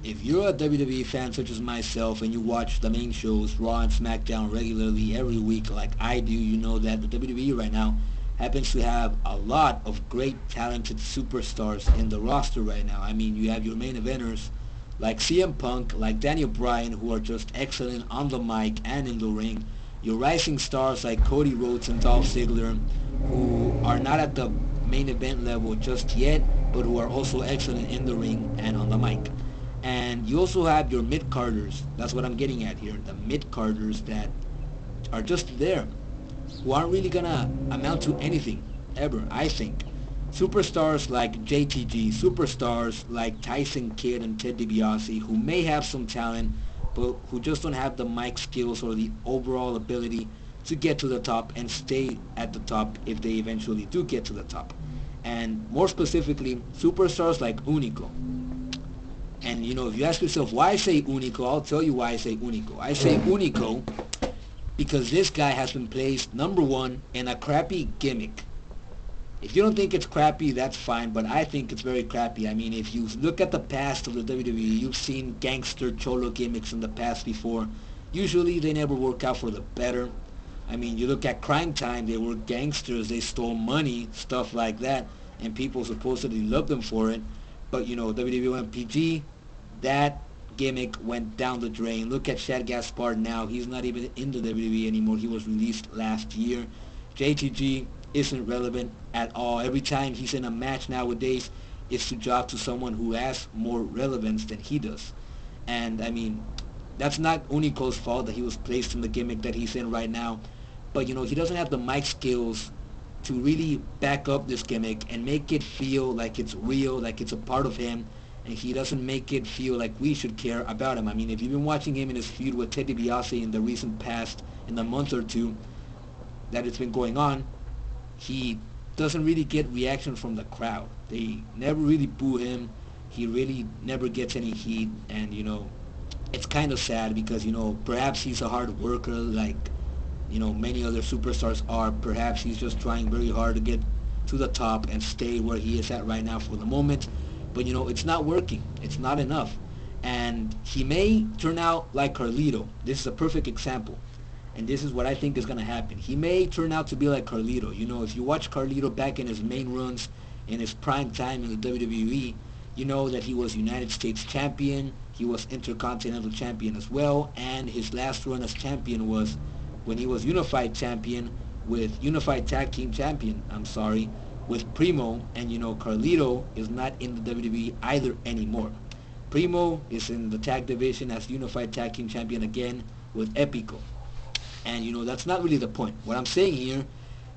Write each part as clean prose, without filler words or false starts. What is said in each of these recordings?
if you're a WWE fan such as myself and you watch the main shows, Raw and SmackDown regularly every week like I do, you know that the WWE right now happens to have a lot of great talented superstars in the roster right now. I mean, you have your main eventers like CM Punk, like Daniel Bryan, who are just excellent on the mic and in the ring. Your rising stars like Cody Rhodes and Dolph Ziggler, who are not at the main event level just yet, but who are also excellent in the ring and on the mic. And you also have your mid-carders. That's what I'm getting at here. The mid-carders that are just there, who aren't really gonna amount to anything, ever, I think. Superstars like JTG, superstars like Tyson Kidd and Ted DiBiase, who may have some talent, but who just don't have the mic skills or the overall ability to get to the top and stay at the top if they eventually do get to the top. And more specifically, superstars like Hunico. And you know, if you ask yourself why I say Hunico, I'll tell you why I say Hunico. I say Hunico because this guy has been placed number one in a crappy gimmick. If you don't think it's crappy, that's fine, but I think it's very crappy. I mean, if you look at the past of the WWE, you've seen gangster cholo gimmicks in the past before. Usually they never work out for the better. I mean, you look at Crime Time, they were gangsters, they stole money, stuff like that, and people supposedly loved them for it. But, you know, WWE went PG, that gimmick went down the drain. Look at Shad Gaspard now, he's not even in the WWE anymore, he was released last year. JTG isn't relevant at all. Every time he's in a match nowadays, it's to job to someone who has more relevance than he does. And, I mean, that's not Unico's fault that he was placed in the gimmick that he's in right now. But, you know, he doesn't have the mic skills to really back up this gimmick and make it feel like it's real, like it's a part of him, and he doesn't make it feel like we should care about him. I mean, if you've been watching him in his feud with Ted DiBiase in the recent past, in the month or two that it's been going on, he doesn't really get reaction from the crowd. They never really boo him. He really never gets any heat, and, you know, it's kind of sad because, you know, perhaps he's a hard worker like, you know, many other superstars are. Perhaps he's just trying very hard to get to the top and stay where he is at right now for the moment. But, you know, it's not working. It's not enough. And he may turn out like Carlito. This is a perfect example. And this is what I think is going to happen. He may turn out to be like Carlito. You know, if you watch Carlito back in his main runs, in his prime time in the WWE, you know that he was United States champion, he was Intercontinental champion as well, and his last run as champion was when he was Unified champion with Unified Tag Team champion, with Primo. And, you know, Carlito is not in the WWE either anymore. Primo is in the tag division as Unified Tag Team champion again with Epico. And, you know, that's not really the point. What I'm saying here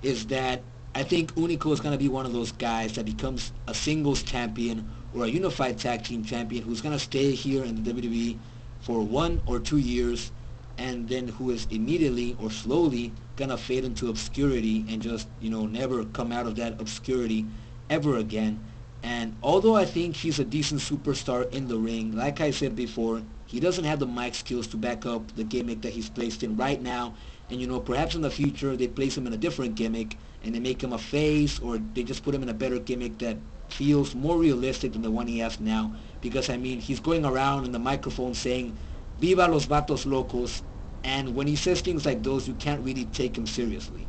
is that I think Unico is going to be one of those guys that becomes a singles champion or a unified tag team champion who's going to stay here in the WWE for 1 or 2 years, and then who is immediately or slowly going to fade into obscurity and just, you know, never come out of that obscurity ever again. And although I think he's a decent superstar in the ring, like I said before, he doesn't have the mic skills to back up the gimmick that he's placed in right now. And, you know, perhaps in the future they place him in a different gimmick and they make him a face, or they just put him in a better gimmick that feels more realistic than the one he has now. Because, I mean, he's going around in the microphone saying, "Viva los vatos locos," and when he says things like those, you can't really take him seriously.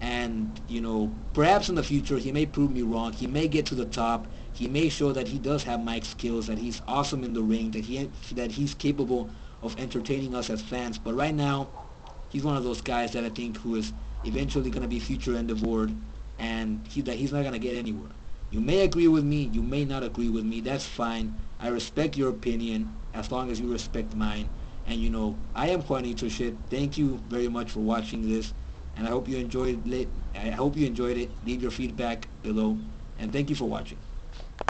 And, you know, perhaps in the future he may prove me wrong. He may get to the top. He may show that he does have mic skills, that he's awesome in the ring, that he's capable of entertaining us as fans. But right now, he's one of those guys that I think who is eventually going to be future end of board, and he's not going to get anywhere. You may agree with me, you may not agree with me, that's fine. I respect your opinion as long as you respect mine. And, you know, I am Juanito Shit. Thank you very much for watching this, and I hope you enjoyed it. Leave your feedback below, and thank you for watching.